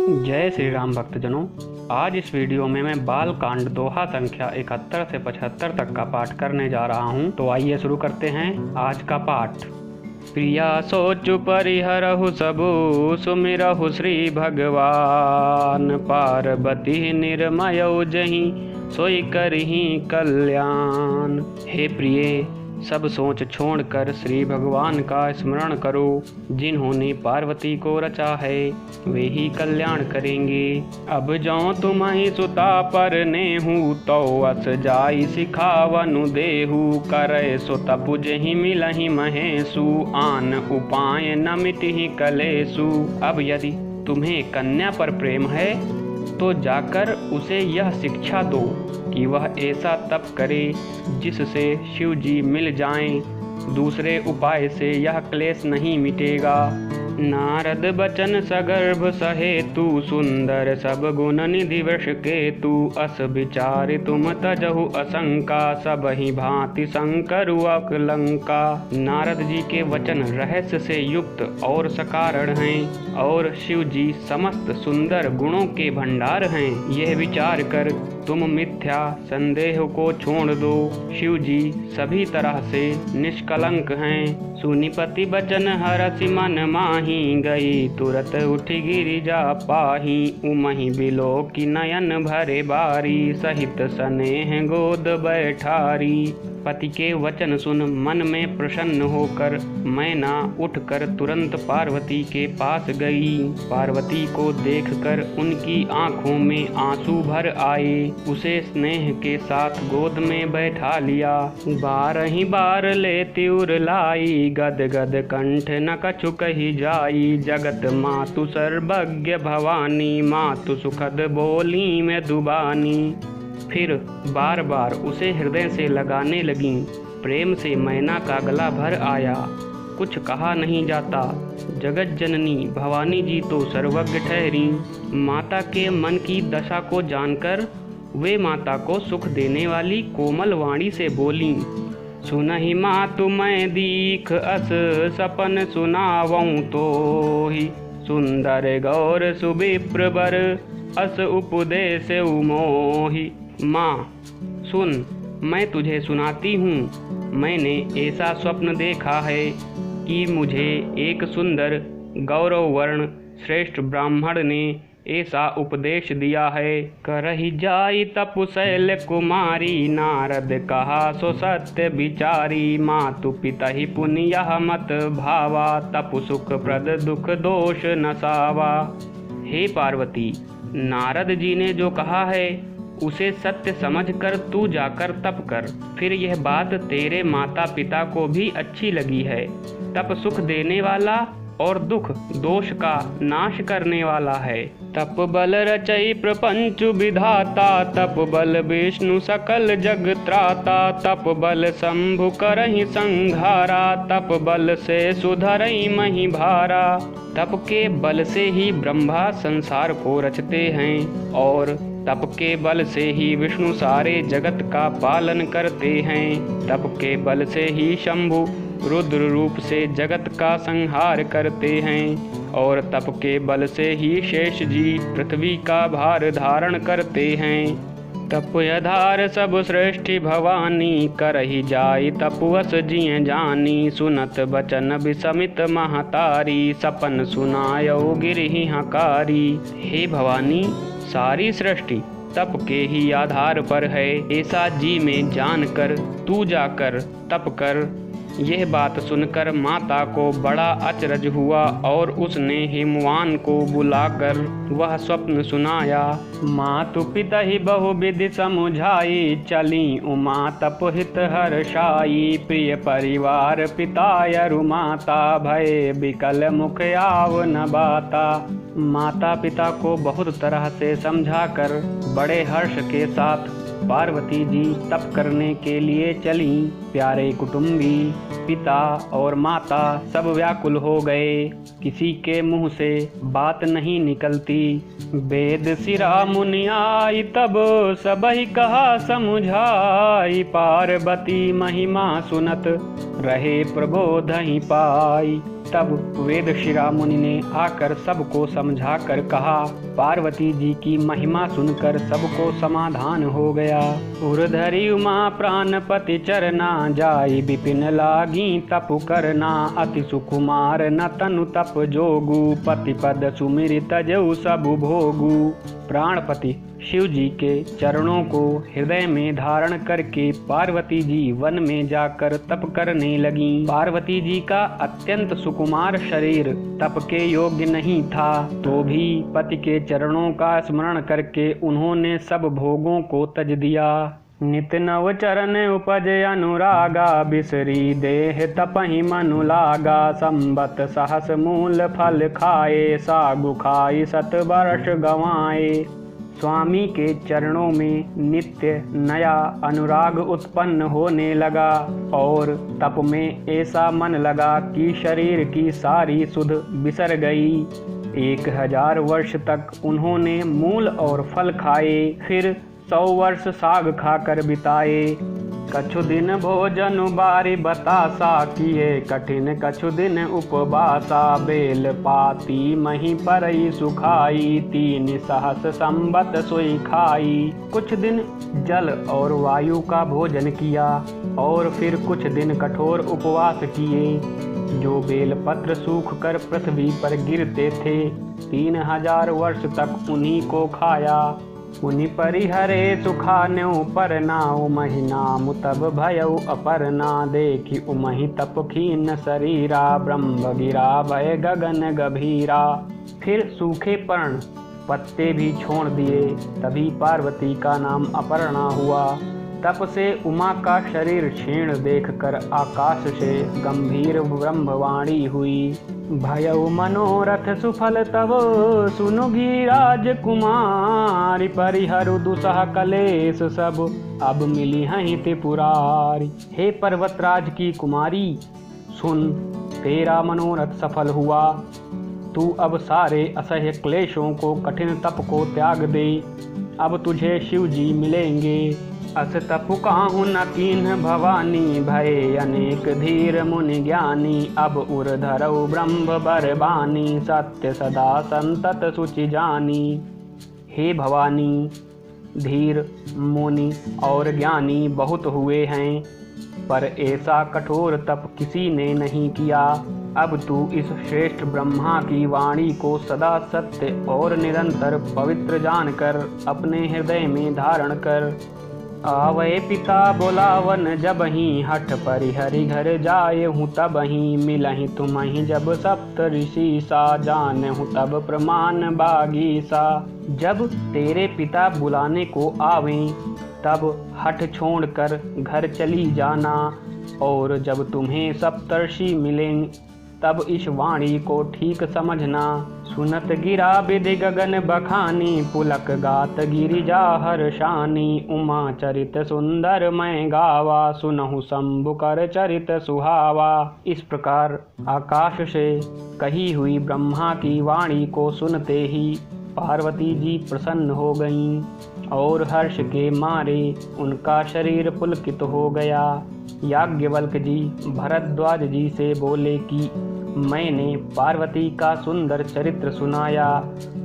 जय श्री राम भक्तजनों। आज इस वीडियो में मैं बाल कांड दोहा संख्या 71 से 75 तक का पाठ करने जा रहा हूं। तो आइए शुरू करते हैं आज का पाठ। प्रिया सोचु परिहरहु सबु सुमिरहु श्री भगवान, पार्वती निर्मयौ जहि सोई करहि कल्याण। हे प्रिय, सब सोच छोड़कर श्री भगवान का स्मरण करो। जिन्होंने पार्वती को रचा है वे ही कल्याण करेंगे। अब जो तुम्हि सुता पर नेहु तो अस जाई सिखावनु देहु, करे सो तपु जहि मिलहि महेशु, आन उपाय न मिटहि कलेसु। अब यदि तुम्हें कन्या पर प्रेम है तो जाकर उसे यह शिक्षा दो कि वह ऐसा तप करे जिससे शिव जी मिल जाएं। दूसरे उपाय से यह क्लेश नहीं मिटेगा। नारद बचन सगर्भ सहेतु, सुंदर सब गुण निधि वृष केतु। अस विचार तुम तजहु असंका, सब ही भांति शंकरु अकलंका। नारद जी के वचन रहस्य से युक्त और सकारण हैं, और शिव जी समस्त सुंदर गुणों के भंडार हैं। यह विचार कर तुम मिथ्या संदेह को छोड़ दो। शिव जी सभी तरह से निष्कलंक हैं। सुनिपति बचन हरसि मन माही, गई तुरत उठ गिरिजा पाही। उमहि बिलो की नयन भरे बारी, सहित स्नेह गोद बैठारी। पति के वचन सुन मन में प्रसन्न होकर मैना उठकर तुरंत पार्वती के पास गई। पार्वती को देखकर उनकी आंखों में आंसू भर आए। उसे स्नेह के साथ गोद में बैठा लिया। बारही बार लेती उर लाई, गद गद कंठ न कछु कही जाई। जगत मातु सर्वज्ञ भवानी, मातु सुखद बोली में दुबानी। फिर बार बार उसे हृदय से लगाने लगी। प्रेम से मैना का गला भर आया। कुछ कहा नहीं जाता। जगत जननी भवानी जी तो सर्वज्ञ ठहरी। माता के मन की दशा को जानकर वे माता को सुख देने वाली कोमल वाणी से बोली। सुनहि मातु मैं दीख अस, सपन सुनावऊं तो ही। सुंदर गौर सुविप्र बर, अस उपदेश मोहि। माँ सुन, मैं तुझे सुनाती हूँ। मैंने ऐसा स्वप्न देखा है कि मुझे एक सुंदर गौरव वर्ण श्रेष्ठ ब्राह्मण ने ऐसा उपदेश दिया है। करहि जाई तपु शैल कुमारी, नारद कहा सो सत्य विचारी। मातु पिता ही पुण्य मत भावा, तपु सुख प्रद दुख दोष नसावा। हे पार्वती, नारद जी ने जो कहा है उसे सत्य समझकर तू जाकर तप कर। फिर यह बात तेरे माता पिता को भी अच्छी लगी है। तप सुख देने वाला और दुख दोष का नाश करने वाला है। तप बल रचई प्रपंच विधाता, तप बल विष्णु सकल जग त्राता। तप बल शंभु करहि संघारा, तप बल से सुधरई मही भारा। तप के बल से ही ब्रह्मा संसार को रचते हैं, और तप के बल से ही विष्णु सारे जगत का पालन करते हैं। तप के बल से ही शंभु रुद्र रूप से जगत का संहार करते हैं, और तप के बल से ही शेष जी पृथ्वी का भार धारण करते हैं। तप आधार सब सृष्टि भवानी, करहि जाई तपवस जिय जानी। सुनत बचन विसमित महतारी, सपन सुनायो गिरहि हकारी। हे भवानी, सारी सृष्टि तप के ही आधार पर है, ऐसा जी में जानकर तू जाकर तप कर। यह बात सुनकर माता को बड़ा अचरज हुआ, और उसने हिमवान को बुलाकर वह स्वप्न सुनाया। मातु पिता ही बहुविधि समुझाई, चली उमा तप हित हर्षाई। प्रिय परिवार पिता यरु माता, भय बिकल मुख आव न बाता। माता पिता को बहुत तरह से समझाकर बड़े हर्ष के साथ पार्वती जी तप करने के लिए चली। प्यारे कुटुंबी पिता और माता सब व्याकुल हो गए। किसी के मुंह से बात नहीं निकलती। वेद सिरा मुनि आई, तब सबहि कहा समुझाई। पार्वती महिमा सुनत रहे प्रबोधहि पाई। तब वेद शिरा मुनि ने आकर सबको समझा कर कहा। पार्वती जी की महिमा सुनकर सबको समाधान हो गया। उर्धरी उमा प्राणपति चरना, जाई विपिन लागी तप करना। अति सुकुमार न तनु तप जोगु, पति पद सुमिर तजऊ सब भोगु। प्राणपति शिव जी के चरणों को हृदय में धारण करके पार्वती जी वन में जाकर तप करने लगीं। पार्वती जी का अत्यंत सुकुमार शरीर तप के योग्य नहीं था, तो भी पति के चरणों का स्मरण करके उन्होंने सब भोगों को तज दिया। नित नव चरण उपज अनुरागा, बिसरी देह तपहि मनु लागा। संबत सहस मूल फल खाए, सागु खाई सत वर्ष गंवाए। स्वामी के चरणों में नित्य नया अनुराग उत्पन्न होने लगा और तप में ऐसा मन लगा कि शरीर की सारी सुध बिसर गई। 1000 वर्ष तक उन्होंने मूल और फल खाए, फिर 100 वर्ष साग खाकर बिताए। कछु दिन भोजन बारी बतासा, किए कठिन कछु दिन उपवासा। बेल पाती मही परई सुखाई, 3 सहस संबत सोई खाई। कुछ दिन जल और वायु का भोजन किया और फिर कुछ दिन कठोर उपवास किए। जो बेलपत्र सूख कर पृथ्वी पर गिरते थे, 3000 वर्ष तक उन्हीं को खाया। उन्हीं परिहरे सुखाने पर नाउ, महिनाम तब भयउ अपर्णा। देखी उमहि तप खीन शरीरा, ब्रह्म गिरा भय गगन गभीरा। फिर सूखे पर्ण पत्ते भी छोड़ दिए, तभी पार्वती का नाम अपर्णा हुआ। तप से उमा का शरीर क्षीण देखकर आकाश से गंभीर ब्रह्मवाणी हुई। भयउ मनोरथ सुफल तव, सुनुगी राजकुमारी। परिहरु दुसह कलेश सब, अब मिली हैं त्रिपुरारी। हे पर्वतराज की कुमारी, सुन, तेरा मनोरथ सफल हुआ। तू अब सारे असह्य क्लेशों को, कठिन तप को त्याग दे। अब तुझे शिव जी मिलेंगे। अस तपु काहू न कीन्ह भवानी, भये अनेक धीर मुनि ज्ञानी। अब उर्धरऊ ब्रह्म बरबानी, सत्य सदा संतत सुचि जानी। हे भवानी, धीर मुनि और ज्ञानी बहुत हुए हैं, पर ऐसा कठोर तप किसी ने नहीं किया। अब तू इस श्रेष्ठ ब्रह्मा की वाणी को सदा सत्य और निरंतर पवित्र जानकर अपने हृदय में धारण कर। आवे पिता बोलावन जबहि, हठ परिहरि घर जाए हूँ तबहि। मिलहि तुम्हि जब सप्त ऋषि सा, जान हूँ तब प्रमाण बागी सा। जब तेरे पिता बुलाने को आवें, तब हठ छोड़कर घर चली जाना। और जब तुम्हें सप्तर्षि मिलें, तब इस वाणी को ठीक समझना। सुनत गिरा विधि गगन बखानी, पुलक गात गिरिजा हर्षानी। उमा चरित सुंदर मैं गावा, सुनहु शंभु कर चरित सुहावा। इस प्रकार आकाश से कही हुई ब्रह्मा की वाणी को सुनते ही पार्वती जी प्रसन्न हो गईं और हर्ष के मारे उनका शरीर पुलकित हो गया। याज्ञवल्क्य जी भरद्वाज जी से बोले कि मैंने पार्वती का सुंदर चरित्र सुनाया,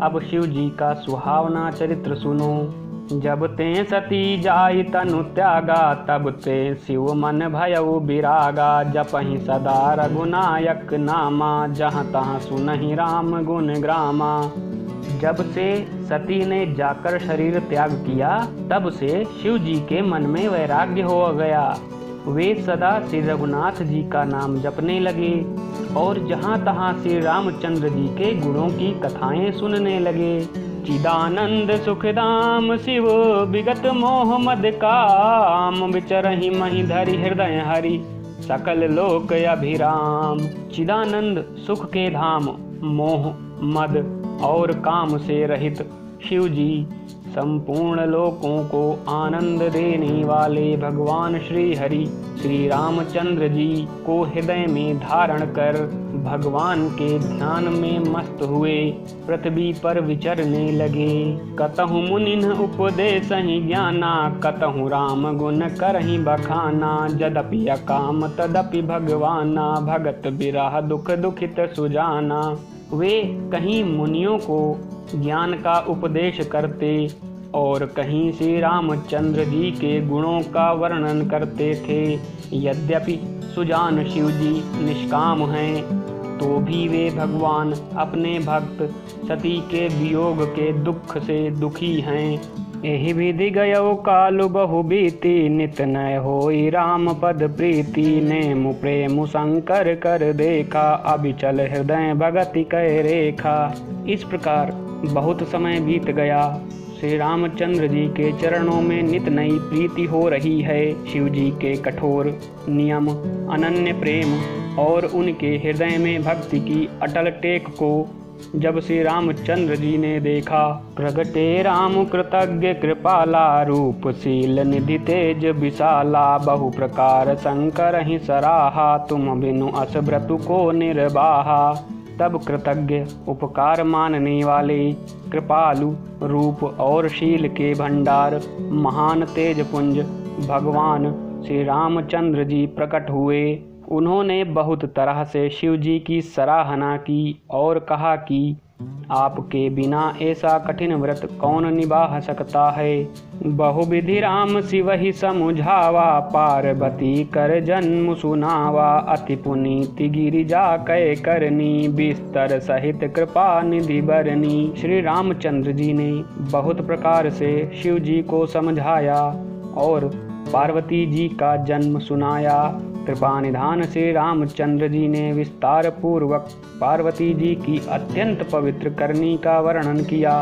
अब शिव जी का सुहावना चरित्र सुनो। जब ते सती जाई तनु त्यागा, तब ते शिव मन भयउ बिरागा। जपहि सदा रघुनायक नामा, जहाँ तहाँ सुनहि राम गुण ग्रामा। जब से सती ने जाकर शरीर त्याग किया, तब से शिव जी के मन में वैराग्य हो गया। वे सदा श्री रघुनाथ जी का नाम जपने लगे और जहाँ तहाँ श्री रामचंद्र जी के गुणों की कथाएं सुनने लगे। चिदानंद सुखदाम शिव विगत मोह मद काम, विचरहि महि धरि हृदय हरि सकल लोक अभिराम। चिदानंद सुख के धाम, मोह मद और काम से रहित शिव जी संपूर्ण लोकों को आनंद देने वाले भगवान श्री हरि श्री रामचंद्र जी को हृदय में धारण कर भगवान के ध्यान में मस्त हुए पृथ्वी पर विचरने लगे। कतहु मुनिन उपदेश ही ज्ञाना, कतहु राम गुण करहि बखाना। जदपि अकाम तदपि भगवाना, भगत बिरह दुख दुखित सुजाना। वे कहीं मुनियों को ज्ञान का उपदेश करते और कहीं श्री रामचंद्र जी के गुणों का वर्णन करते थे। यद्यपि सुजान शिव जी निष्काम हैं, तो भी वे भगवान अपने भक्त सती के वियोग के दुख से दुखी हैं। एहि विधि गयो कालु बहु बीती, नित नय होई राम पद प्रीति। नेमु प्रेम शंकर कर देखा, अबिचल हृदय भगति कै रेखा। इस प्रकार बहुत समय बीत गया। श्री रामचंद्र जी के चरणों में नित नई प्रीति हो रही है। शिव जी के कठोर नियम, अनन्य प्रेम और उनके हृदय में भक्ति की अटल टेक को जब श्री रामचंद्र जी ने देखा, प्रगटे राम कृतज्ञ कृपाला, रूपशील निधि तेज विशाला। बहु प्रकार शंकर ही सराहा, तुम बिनु अस व्रतु को निर्वाहा। तब कृतज्ञ, उपकार मानने वाले, कृपालु, रूप और शील के भंडार, महान तेज पुंज भगवान श्री रामचंद्र जी प्रकट हुए। उन्होंने बहुत तरह से शिव जी की सराहना की और कहा कि आपके बिना ऐसा कठिन व्रत कौन निभा सकता है। बहुविधि राम शिव ही समुझावा, पार्वती कर जन्म सुनावा। अति पुनीति गिरिजा कै करनी, बिस्तर सहित कृपा निधि बरनी। श्री रामचंद्र जी ने बहुत प्रकार से शिव जी को समझाया और पार्वती जी का जन्म सुनाया। कृपा निधान से रामचंद्र जी ने विस्तार पूर्वक पार्वती जी की अत्यंत पवित्र करनी का वर्णन किया।